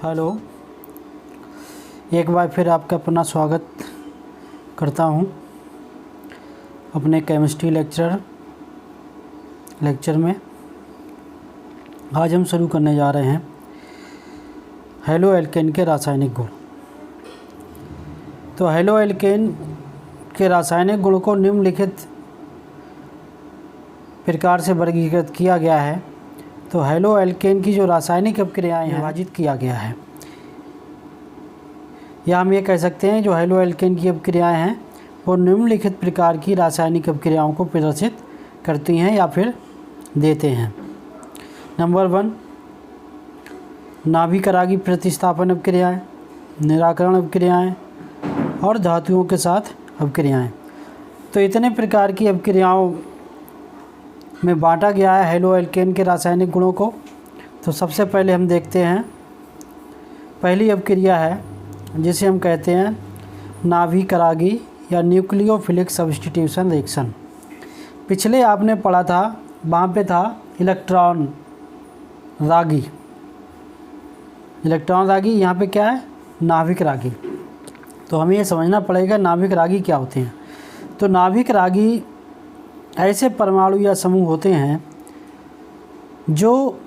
Hello, एक बार फिर आपका अपना स्वागत करता हूं अपने केमिस्ट्री लेक्चर में। आज हम शुरू करने जा रहे हैं हेलो एल्केन के रासायनिक गुण। तो हेलो एल्केन के रासायनिक गुण को निम्नलिखित प्रकार से वर्गीकृत किया गया है। तो हेलो एल्केन की जो रासायनिक अभिक्रियाएं हैं विभाजित किया गया है, या हम ये कह सकते हैं जो हेलो एल्केन की अभिक्रियाएं हैं वो निम्नलिखित प्रकार की रासायनिक अभिक्रियाओं को प्रदर्शित करती हैं या फिर देते हैं। नंबर 1, नाभिकरागी प्रतिस्थापन अभिक्रियाएं, निराकरण अभिक्रियाएं और धातुओं के साथ अभिक्रियाएं। तो इतने प्रकार की अभिक्रियाओं में बांटा गया है हेलो एल्केन के रासायनिक गुणों को। तो सबसे पहले हम देखते हैं, पहली अभिक्रिया है जिसे हम कहते हैं नाभिकरागी या न्यूक्लियोफिलिक सब्स्टिट्यूशन रिएक्शन। पिछले आपने पढ़ा था, वहाँ पे था इलेक्ट्रॉन रागी। यहाँ पे क्या है? नाभिक रागी। तो हमें ये समझना पड़ेगा नाभिक रागी क्या होते हैं। तो नाभिक रागी ऐसे परमाणु या समूह होते हैं जो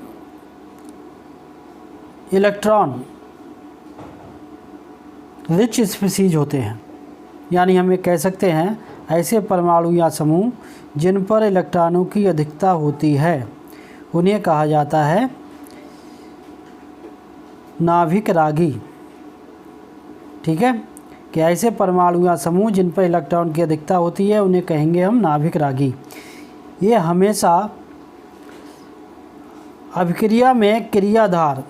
इलेक्ट्रॉन रिच स्पीसीज होते हैं, यानी हम ये कह सकते हैं ऐसे परमाणु या समूह जिन पर इलेक्ट्रॉनों की अधिकता होती है उन्हें कहा जाता है नाभिक रागी। ठीक है, कि ऐसे परमाणु या समूह जिन पर इलेक्ट्रॉन की अधिकता होती है उन्हें कहेंगे हम नाभिक रागी। ये हमेशा अभिक्रिया में क्रियाधार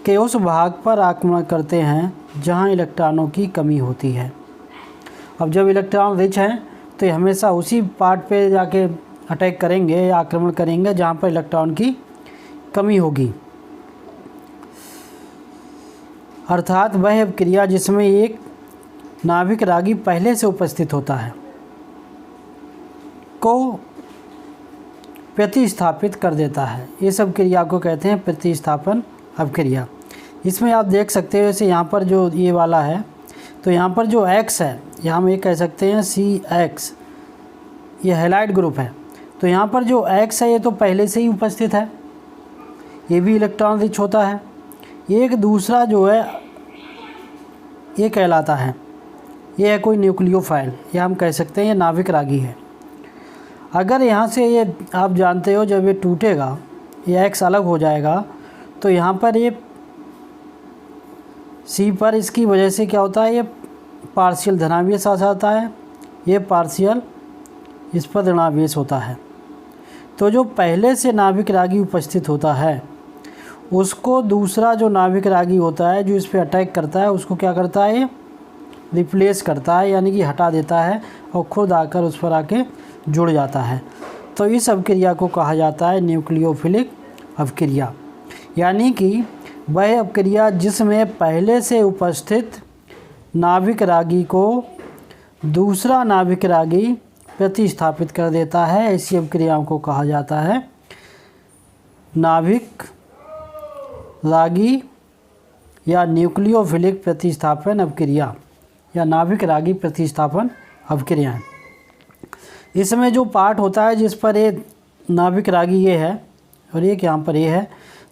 के उस भाग पर आक्रमण करते हैं जहां इलेक्ट्रॉनों की कमी होती है। अब जब इलेक्ट्रॉन रिच हैं तो ये हमेशा उसी पार्ट पे जाके अटैक करेंगे या आक्रमण करेंगे जहां पर इलेक्ट्रॉन की कमी होगी। अर्थात वह अभिक्रिया जिसमें एक नाभिक रागी पहले से उपस्थित होता है को प्रतिस्थापित कर देता है। इस अभिक्रिया को कहते हैं प्रतिस्थापन अभिक्रिया। इसमें आप देख सकते हो जैसे यहाँ पर जो ये वाला है, तो यहाँ पर जो X है, यहाँ हम ये कह सकते हैं CX, ये हैलाइड ग्रुप है। तो यहाँ पर जो X है ये तो पहले से ही उपस्थित है, ये भी इलेक्ट्रॉन रिच होता है। एक दूसरा जो है ये कहलाता है, ये है कोई न्यूक्लियोफाइल, या हम कह सकते हैं ये नाभिक रागी है। अगर यहाँ से ये आप जानते हो जब ये टूटेगा, ये X अलग हो जाएगा, तो यहाँ पर ये C पर इसकी वजह से क्या होता है, ये पार्शियल धनावेश आ जाता है, ये पार्शियल इस पर ऋणावेश होता है। तो जो पहले से नाभिक रागी उपस्थित होता है उसको दूसरा जो नाभिक रागी होता है जो इस पर अटैक करता है उसको क्या करता है, ये रिप्लेस करता है, यानी कि हटा देता है और खुद आकर उस पर आके जुड़ जाता है। तो इस अभिक्रिया को कहा जाता है न्यूक्लियोफिलिक अभिक्रिया, यानी कि वह अभिक्रिया जिसमें पहले से उपस्थित नाभिक रागी को दूसरा नाभिक रागी प्रतिस्थापित कर देता है। ऐसी अभिक्रियाओं को कहा जाता है नाभिक रागी या न्यूक्लियोफिलिक प्रतिस्थापन अभिक्रिया या नाभिक रागी प्रतिस्थापन अभिक्रियाएं। इसमें जो पार्ट होता है जिस पर ये नाभिक रागी ये है और एक यहाँ पर ये है,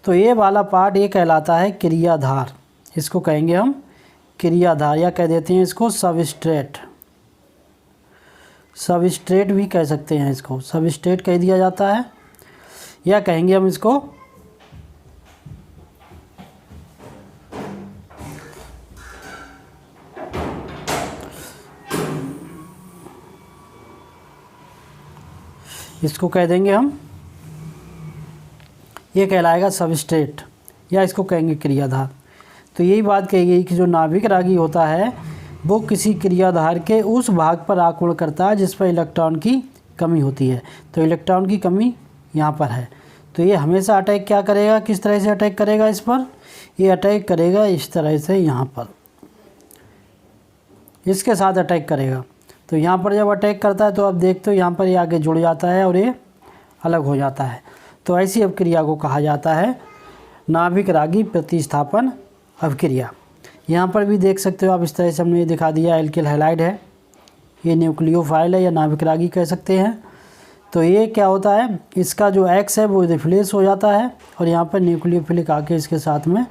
तो ये वाला पार्ट ये कहलाता है क्रियाधार। इसको कहेंगे हम क्रियाधार, या कह देते हैं इसको सबस्ट्रेट। सबस्ट्रेट भी कह सकते हैं, इसको सबस्ट्रेट कह दिया जाता है, या कहेंगे हम इसको कह देंगे हम, ये कहलाएगा सबस्ट्रेट, या इसको कहेंगे क्रियाधार। तो यही बात कही गई कि जो नाभिक रागी होता है वो किसी क्रियाधार के उस भाग पर आक्रमण करता है जिस पर इलेक्ट्रॉन की कमी होती है। तो इलेक्ट्रॉन की कमी यहाँ पर है, तो ये हमेशा अटैक क्या करेगा, किस तरह से अटैक करेगा इस पर, ये अटैक करेगा इस तरह से, यहाँ पर इसके साथ अटैक करेगा। तो यहाँ पर जब अटैक करता है तो आप देखते हो यहाँ पर ये आगे जुड़ जाता है और ये अलग हो जाता है। तो ऐसी अभिक्रिया को कहा जाता है नाभिक रागी प्रतिस्थापन अभिक्रिया। यहाँ पर भी देख सकते हो आप, इस तरह से हमने दिखा दिया, एल्किल हैलाइड है, ये न्यूक्लियोफाइल है या नाभिकरागी कह सकते हैं। तो ये क्या होता है, इसका जो एक्स है वो रिफ्लेस हो जाता है और यहाँ पर न्यूक्लियोफिलिक आके इसके साथ में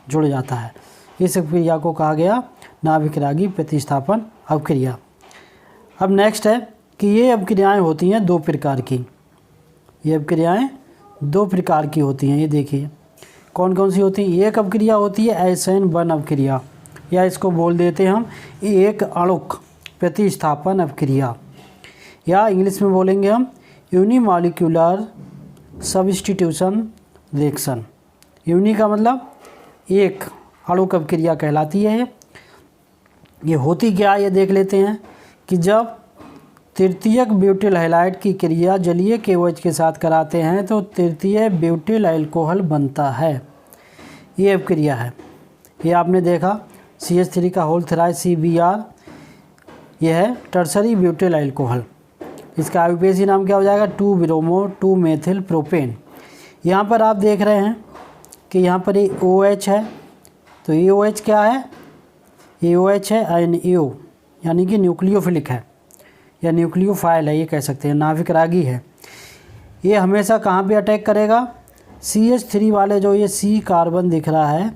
जुड़ जाता है। इस अभिक्रिया को कहा गया नाभिकरागी प्रतिस्थापन अभिक्रिया। अब नेक्स्ट है कि ये अभिक्रियाएँ होती हैं दो प्रकार की। ये अभिक्रियाएँ दो प्रकार की होती हैं, ये देखिए कौन कौन सी होती हैं। एक अभिक्रिया होती है SN1 अभिक्रिया, या इसको बोल देते हैं हम एक अणुक प्रतिस्थापन अभिक्रिया, या इंग्लिश में बोलेंगे हम यूनिमॉलिक्यूलर सब्स्टिट्यूशन रिएक्शन। यूनि का मतलब एक, अणुक अभिक्रिया कहलाती है। ये होती क्या, ये देख लेते हैं कि जब तृतीयक ब्यूटिल हैलाइड की क्रिया जलीय KOH के साथ कराते हैं तो तृतीय ब्यूटिल अल्कोहल बनता है। ये अभिक्रिया है। ये आपने देखा CH3 का होल थ्राई CBr, यह है टर्सरी ब्यूटिल अल्कोहल। इसका आयुपेशी नाम क्या हो जाएगा, 2-ब्रोमो 2-मेथिल प्रोपेन। यहाँ पर आप देख रहे हैं कि यहाँ पर ये OH है, तो ये OH क्या है, ये OH है NO, यानी कि न्यूक्लियोफिलिक है या न्यूक्लियोफाइल है, ये कह सकते हैं, नाभिकरागी है। ये हमेशा कहाँ पे अटैक करेगा, CH3 वाले जो ये C कार्बन दिख रहा है,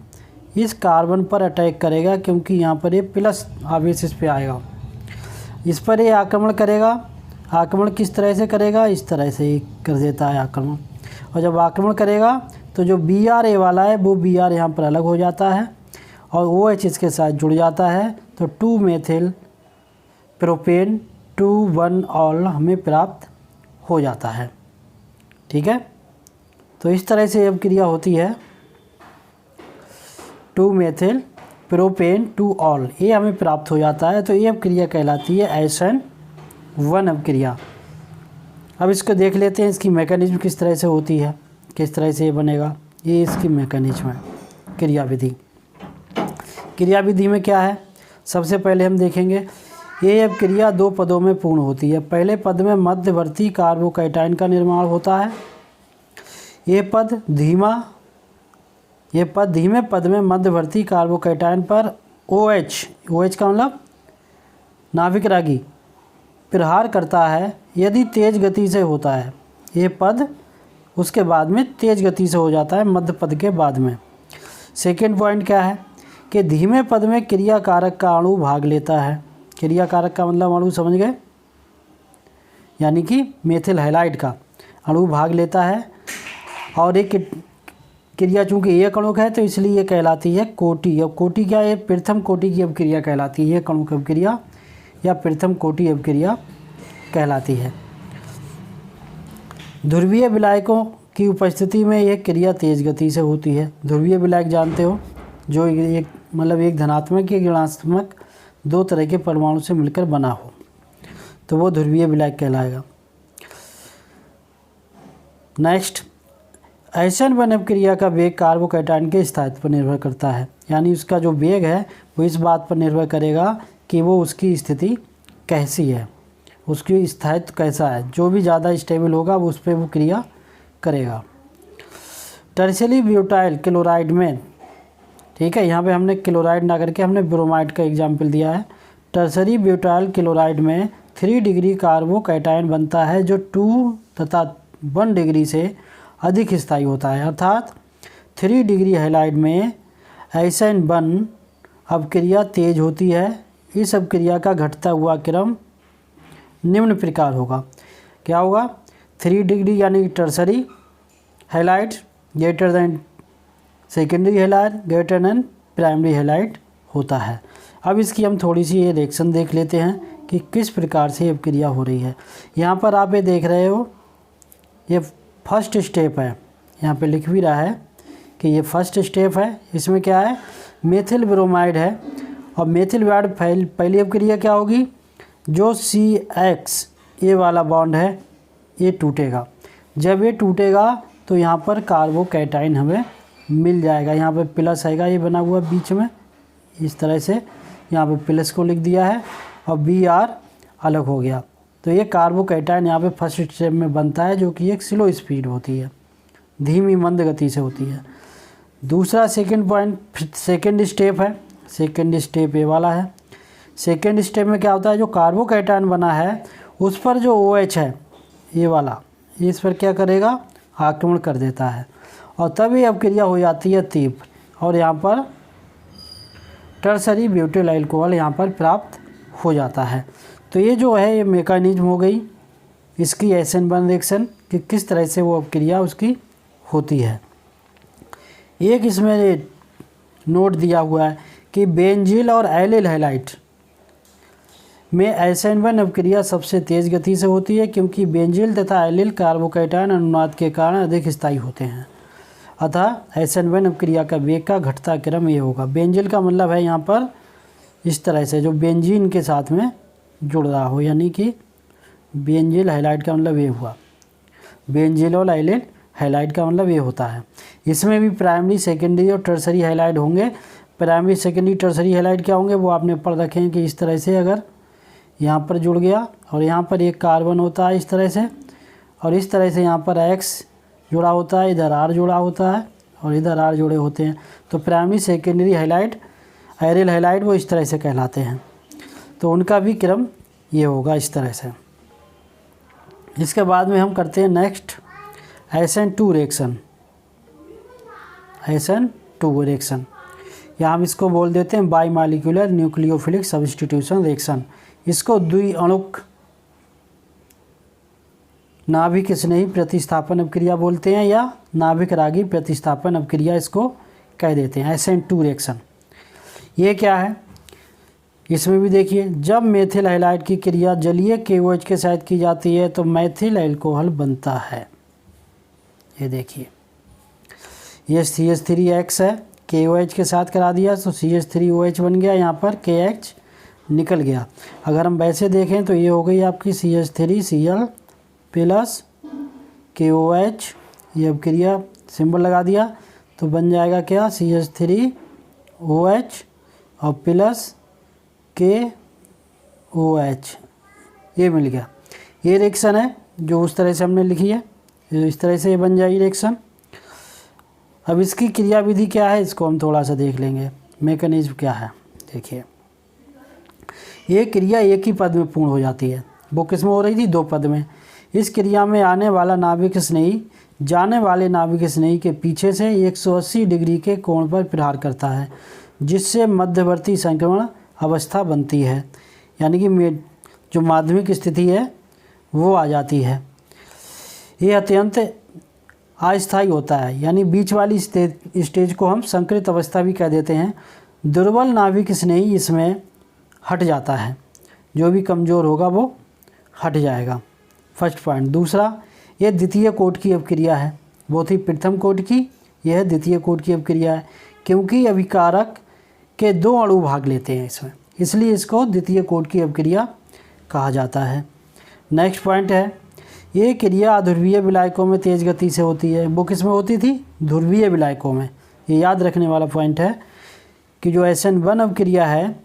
इस कार्बन पर अटैक करेगा, क्योंकि यहाँ पर ये प्लस आवेश इस पर आएगा, इस पर ये आक्रमण करेगा। आक्रमण किस तरह से करेगा, इस तरह से कर देता है आक्रमण। और जब आक्रमण करेगा तो जो BRA वाला है वो BR यहाँ पर अलग हो जाता है और OH इसके साथ जुड़ जाता है, तो 2-मेथिल प्रोपेन 2,1-ऑल हमें प्राप्त हो जाता है। ठीक है, तो इस तरह से अभिक्रिया होती है 2-मेथिल प्रोपेन 2-ऑल, ये हमें प्राप्त हो जाता है। तो ये अभिक्रिया कहलाती है SN1 अभिक्रिया। अब इसको देख लेते हैं, इसकी मैकेनिज्म किस तरह से होती है, किस तरह से ये बनेगा। ये इसकी मैकेनिज्म है, क्रियाविधि। क्रियाविधि में क्या है, सबसे पहले हम देखेंगे ये अभिक्रिया दो पदों में पूर्ण होती है। पहले पद में मध्यवर्ती कार्बोकैटायन का निर्माण होता है। ये पद धीमे पद में मध्यवर्ती कार्बोकैटायन पर OH का मतलब नाभिकरागी प्रहार करता है यदि तेज गति से होता है। ये पद उसके बाद में तेज गति से हो जाता है मध्य पद के बाद में। सेकेंड पॉइंट क्या है कि धीमे पद में क्रियाकारक का अणु भाग लेता है। क्रियाकारक का मतलब अणु समझ गए, यानी कि मेथिल हैलाइड का अणु भाग लेता है। और एक क्रिया चूँकि एक अणुक है तो इसलिए ये कहलाती है कोटि। अब कोटि क्या है, प्रथम कोटि की अभिक्रिया कहलाती है। एक अणुक अभिक्रिया या प्रथम कोटि अभिक्रिया कहलाती है। ध्रुवीय विलायकों की उपस्थिति में यह क्रिया तेज गति से होती है। ध्रुवीय विलायक जानते हो, जो एक धनात्मक या ऋणात्मक दो तरह के परमाणु से मिलकर बना हो, तो वो ध्रुवीय विलायक कहलाएगा। नेक्स्ट, SN1 अभिक्रिया का वेग कार्बोकैटायन के स्थायित्व पर निर्भर करता है। यानी उसका जो वेग है वो इस बात पर निर्भर करेगा कि वो उसकी स्थिति कैसी है, उसकी स्थायित्व कैसा है। जो भी ज़्यादा स्टेबल होगा वो उस पर वो क्रिया करेगा। टर्शियरी ब्यूटाइल क्लोराइड में, ठीक है, यहाँ पे हमने क्लोराइड ना करके हमने ब्रोमाइड का एग्जाम्पल दिया है। टर्शियरी ब्यूटाइल क्लोराइड में 3 डिग्री कार्बोकैटायन बनता है जो 2 तथा 1 डिग्री से अधिक स्थायी होता है। अर्थात 3 डिग्री हैलाइड में SN1 अभिक्रिया तेज होती है। इस अभिक्रिया का घटता हुआ क्रम निम्न प्रकार होगा। क्या होगा, 3 डिग्री यानी tertiary halide greater than secondary halide greater than primary halide होता है। अब इसकी हम थोड़ी सी ये रिएक्शन देख लेते हैं कि किस प्रकार से ये अभिक्रिया हो रही है। यहाँ पर आप ये देख रहे हो, ये फर्स्ट स्टेप है, यहाँ पे लिख भी रहा है कि ये फर्स्ट स्टेप है। इसमें क्या है, मेथिल ब्रोमाइड है और मेथिल ब्रोमाइड पहली अभिक्रिया क्या होगी, जो CX ये वाला बॉन्ड है ये टूटेगा। जब ये टूटेगा तो यहाँ पर कार्बोकैटायन हमें मिल जाएगा। यहाँ पे प्लस आएगा, ये बना हुआ बीच में इस तरह से, यहाँ पे प्लस को लिख दिया है और BR अलग हो गया। तो ये कार्बोकैटायन यहाँ पे फर्स्ट स्टेप में बनता है, जो कि एक स्लो स्पीड होती है, धीमी मंद गति से होती है। दूसरा सेकंड पॉइंट, सेकंड स्टेप है, सेकंड स्टेप ये वाला है। सेकंड स्टेप में क्या होता है, जो कार्बोकैटायन बना है उस पर जो OH है ये वाला, इस पर क्या करेगा, आक्रमण कर देता है और तब ये अभिक्रिया हो जाती है तीव्र और यहाँ पर टर्सरी ब्यूटाइल अल्कोहल यहाँ पर प्राप्त हो जाता है। तो ये जो है ये मैकेनिज्म हो गई इसकी SN1 रिएक्शन कि किस तरह से वो अभिक्रिया उसकी होती है। एक इसमें नोट दिया हुआ है कि बेंजील और एलिल हैलाइड में SN1 अभिक्रिया सबसे तेज़ गति से होती है क्योंकि बेंजील तथा एलिल कार्बोकैटायन अनुनाद के कारण अधिक स्थायी होते हैं। अतः SN1 अभिक्रिया का वेग का घटता क्रम ये होगा। बेंजील का मतलब है यहाँ पर इस तरह से जो बेंजीन के साथ में जुड़ रहा हो, यानी कि बेंजील हैलाइड का मतलब ये हुआ, बेंजील और एलिल हैलाइड का मतलब ये होता है। इसमें भी प्राइमरी, सेकेंडरी और टर्सरी हैलाइड होंगे। प्राइमरी, सेकेंडरी, टर्सरी हैलाइड क्या होंगे वो आपने पढ़ रखे हैं कि इस तरह से अगर यहाँ पर जुड़ गया और यहाँ पर एक कार्बन होता है इस तरह से, और इस तरह से यहाँ पर X जुड़ा होता है, इधर R जुड़ा होता है और इधर R जुड़े होते हैं, तो primary, secondary halide, aryl halide वो इस तरह से कहलाते हैं। तो उनका भी क्रम ये होगा इस तरह से। इसके बाद में हम करते हैं next SN2 reaction. SN2 reaction या हम इसको बोल देते हैं by molecular nucleophilic substitution reaction. इसको द्विअणुक नाभिक स्नेही प्रतिस्थापन अभिक्रिया बोलते हैं या नाभिक रागी प्रतिस्थापन अभिक्रिया इसको कह देते हैं। SN2 रिएक्शन ये क्या है, इसमें भी देखिए जब मेथिल हैलाइड की क्रिया जलीय KOH के साथ की जाती है तो मेथिल अल्कोहल बनता है। ये देखिए ये CH3X है, KOH के साथ करा दिया तो CH3OH बन गया, यहाँ पर KH निकल गया। अगर हम वैसे देखें तो ये हो गई आपकी CH3Cl प्लस KOH, ये अभिक्रिया सिंबल लगा दिया तो बन जाएगा क्या, CH3OH और प्लस KOH, ये मिल गया। ये रिएक्शन है जो उस तरह से हमने लिखी है, इस तरह से ये बन जाएगी रिएक्शन। अब इसकी क्रिया विधि क्या है इसको हम थोड़ा सा देख लेंगे, मैकेनिज्म क्या है। देखिए ये क्रिया एक ही पद में पूर्ण हो जाती है, वो किस में हो रही थी, 2 पद में। इस क्रिया में आने वाला नाभिक स्नेही जाने वाले नाभिक स्नेही के पीछे से 180 डिग्री के कोण पर प्रहार करता है जिससे मध्यवर्ती संक्रमण अवस्था बनती है, यानी कि जो माध्यमिक स्थिति है वो आ जाती है। ये अत्यंत अस्थायी होता है, यानी बीच वाली स्टेज को हम संकृत अवस्था भी कह देते हैं। दुर्बल नाभिक स्नेही इसमें हट जाता है, जो भी कमज़ोर होगा वो हट जाएगा। First point. दूसरा, ये द्वितीय कोट की अभिक्रिया है, वो थी प्रथम कोट की, यह द्वितीय कोट की अभिक्रिया है क्योंकि अभिकारक के 2 अणु भाग लेते हैं इसमें, इसलिए इसको द्वितीय कोट की अभिक्रिया कहा जाता है। नेक्स्ट पॉइंट है, ये क्रिया अध्रुवीय विलायकों में तेज़ गति से होती है। वो किस में होती थी, ध्रुवीय विलायकों में। ये याद रखने वाला पॉइंट है कि जो SN1 अभिक्रिया है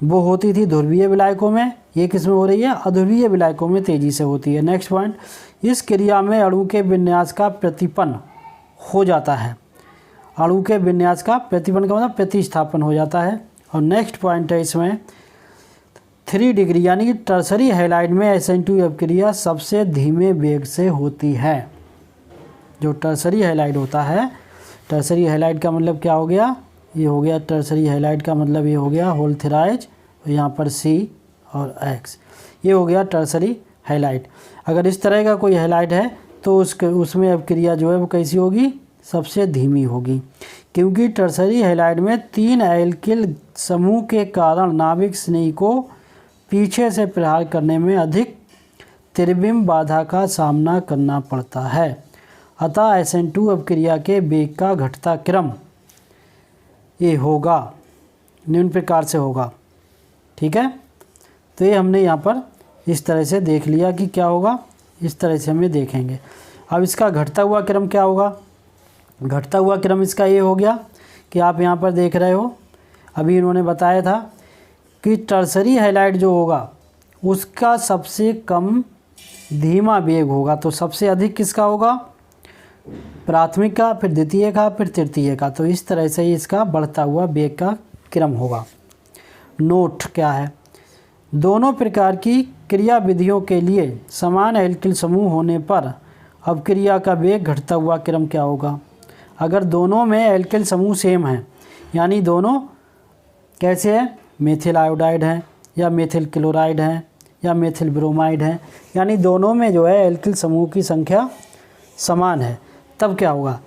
वो होती थी ध्रुवीय विलायकों में, ये किस में हो रही है, अध्रुवीय विलायकों में तेज़ी से होती है। नेक्स्ट पॉइंट, इस क्रिया में अणु के विन्यास का प्रतिपन्न हो जाता है, अणु के विन्यास का प्रतिपन्न का मतलब प्रतिस्थापन हो जाता है। और नेक्स्ट पॉइंट है इसमें 3 डिग्री यानी कि टर्सरी हैलाइड में SN2 अभिक्रिया सबसे धीमे वेग से होती है। जो टर्सरी हैलाइड होता है, टर्सरी हैलाइड का मतलब क्या हो गया, ये हो गया टर्सरी हैलाइड का मतलब ये हो गया होल थ्राइज, यहाँ पर C और X, ये हो गया टर्सरी हैलाइड। अगर इस तरह का कोई हैलाइड है तो उसमें अभिक्रिया जो है वो कैसी होगी, सबसे धीमी होगी, क्योंकि टर्सरी हैलाइड में 3 एल्किल समूह के कारण नाभिक स्नेही को पीछे से प्रहार करने में अधिक त्रिविम बाधा का सामना करना पड़ता है। अतः SN2 अभिक्रिया के वेग का घटता क्रम ये होगा, निम्न प्रकार से होगा। ठीक है, तो ये हमने यहाँ पर इस तरह से देख लिया कि क्या होगा, इस तरह से हम ये देखेंगे। अब इसका घटता हुआ क्रम क्या होगा, घटता हुआ क्रम इसका ये हो गया कि आप यहाँ पर देख रहे हो, अभी इन्होंने बताया था कि टर्सरी हैलाइड जो होगा उसका सबसे कम धीमा वेग होगा, तो सबसे अधिक किसका होगा, प्राथमिक का, फिर द्वितीय का, फिर तृतीय का। तो इस तरह से इसका बढ़ता हुआ वेग का क्रम होगा। नोट क्या है, दोनों प्रकार की क्रिया विधियों के लिए समान एल्किल समूह होने पर अपक्रिया का वेग घटता हुआ क्रम क्या होगा। अगर दोनों में एल्किल समूह सेम है, यानी दोनों कैसे है, मेथिल आयोडाइड है या मेथिल क्लोराइड है या मेथिल ब्रोमाइड है, यानी दोनों में जो है एल्किल समूह की संख्या समान है, तब क्या होगा,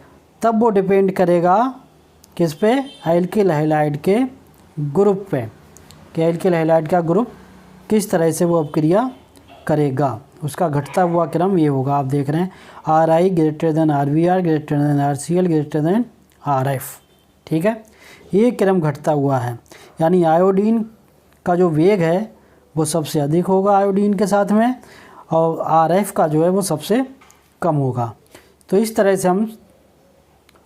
तब वो डिपेंड करेगा किस पे, एल्किल हैलाइड के ग्रुप पे, कि एल्किल हैलाइड का ग्रुप किस तरह से वो अपक्रिया करेगा, उसका घटता हुआ क्रम ये होगा। आप देख रहे हैं RI greater than RBr greater than RCl greater than RF, ठीक है, ये क्रम घटता हुआ है। यानी आयोडीन का जो वेग है वो सबसे अधिक होगा आयोडीन के साथ में, और RF का जो है वो सबसे कम होगा। तो इस तरह से हम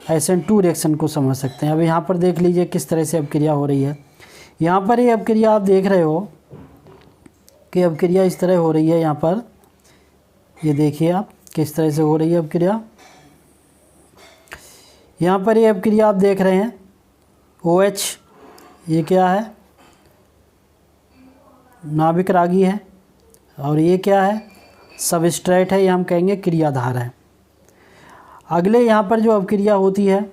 SN2 रिएक्शन को समझ सकते हैं। अब यहाँ पर देख लीजिए किस तरह से अपक्रिया हो रही है। यहाँ पर ये अपक्रिया आप देख रहे हो कि अपक्रिया इस तरह हो रही है। यहाँ पर ये देखिए आप किस तरह से हो रही है अपक्रिया। यहाँ पर ये अपक्रिया आप देख रहे हैं OH, ये क्या है, नाभिक रागी है, और ये क्या है, सबस्ट्रेट है, ये हम कहेंगे क्रियाधार है। अगले यहाँ पर जो अपक्रिया होती है,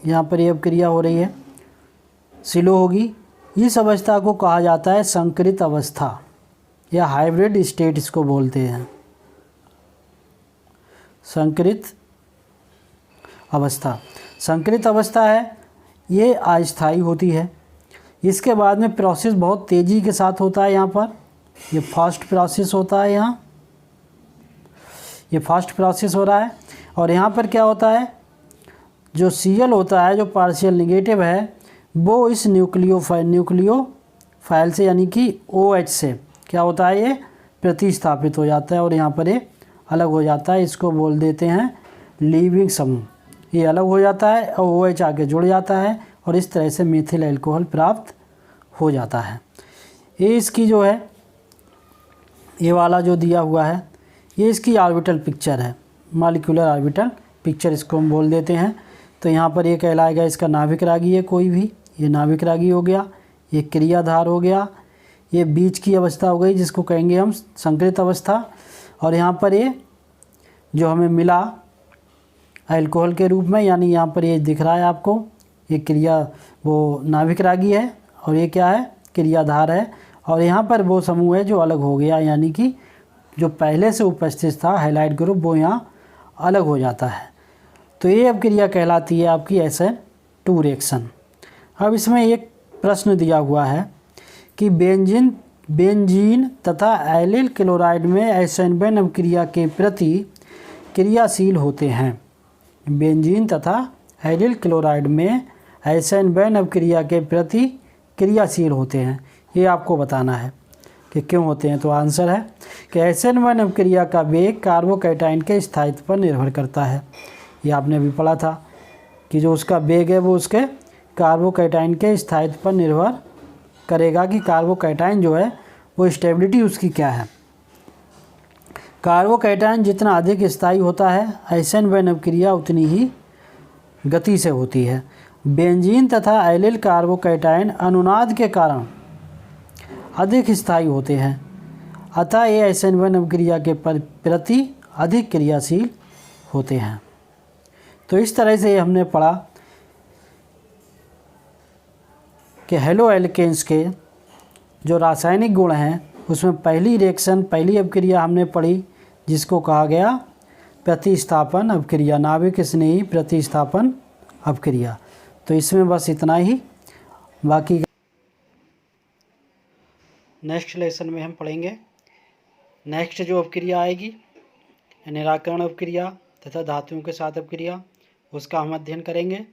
यहाँ पर ये अपक्रिया हो रही है, सिलो होगी। इस अवस्था को कहा जाता है संकरित अवस्था या हाइब्रिड स्टेट इसको बोलते हैं, संकरित अवस्था। संकरित अवस्था है, ये अस्थायी होती है। इसके बाद में प्रोसेस बहुत तेज़ी के साथ होता है। यहाँ पर ये फास्ट प्रोसेस होता है, यहाँ ये फास्ट प्रोसेस हो रहा है। और यहाँ पर क्या होता है, जो Cl होता है, जो पार्शियल निगेटिव है, वो इस न्यूक्लियोफाइल से यानी कि OH से क्या होता है, ये प्रतिस्थापित हो जाता है और यहाँ पर ये अलग हो जाता है। इसको बोल देते हैं लीविंग समूह। ये अलग हो जाता है और OH आगे जुड़ जाता है और इस तरह से मेथिल अल्कोहल प्राप्त हो जाता है। ये इसकी जो है, ये वाला जो दिया हुआ है, ये इसकी ऑर्बिटल पिक्चर है, मॉलिक्यूलर ऑर्बिटल पिक्चर इसको हम बोल देते हैं। तो यहाँ पर ये कहलाएगा इसका नाभिक रागी है कोई भी, ये नाभिक रागी हो गया, ये क्रियाधार हो गया, ये बीच की अवस्था हो गई जिसको कहेंगे हम संकरित अवस्था। और यहाँ पर ये जो हमें मिला अल्कोहल के रूप में, यानी यहाँ पर ये दिख रहा है आपको, ये क्रिया वो नाभिक रागी है और ये क्या है, क्रियाधार है। और यहाँ पर वो समूह है जो अलग हो गया, यानी कि जो पहले से उपस्थित था हैलाइड ग्रुप वो यहाँ अलग हो जाता है। तो ये अपक्रिया कहलाती है आपकी SN2 रिएक्शन। अब इसमें एक प्रश्न दिया हुआ है कि बेंजीन तथा एलिल क्लोराइड में SN1 अपक्रिया के प्रति क्रियाशील होते हैं। बेंजीन तथा एलिल क्लोराइड में SN1 अपक्रिया के प्रति क्रियाशील होते हैं, ये आपको बताना है कि क्यों होते हैं। तो आंसर है कि SN1 अपक्रिया का वेग कार्बोकैटायन के स्थायित्व पर निर्भर करता है। ये आपने भी पढ़ा था कि जो उसका वेग है वो उसके कार्बोकैटायन के स्थायित्व पर निर्भर करेगा कि कार्बोकैटायन जो है वो स्टेबिलिटी उसकी क्या है। कार्बोकैटायन जितना अधिक स्थायी होता है SN1 अपक्रिया उतनी ही गति से होती है। बेंजीन तथा एलिल कार्बोकैटायन अनुनाद के कारण अधिक स्थायी होते हैं, अतः ये SN1 अपक्रिया के प्रति अधिक क्रियाशील होते हैं। तो इस तरह से हमने पढ़ा कि हेलो एल्केन्स के जो रासायनिक गुण हैं उसमें पहली रिएक्शन, पहली अपक्रिया हमने पढ़ी जिसको कहा गया प्रतिस्थापन अपक्रिया, नाभिक स्नेही प्रतिस्थापन अपक्रिया। तो इसमें बस इतना ही, बाकी नेक्स्ट लेसन में हम पढ़ेंगे नेक्स्ट जो अपक्रिया आएगी निराकरण अपक्रिया तथा धातुओं के साथ अपक्रिया, उसका हम अध्ययन करेंगे।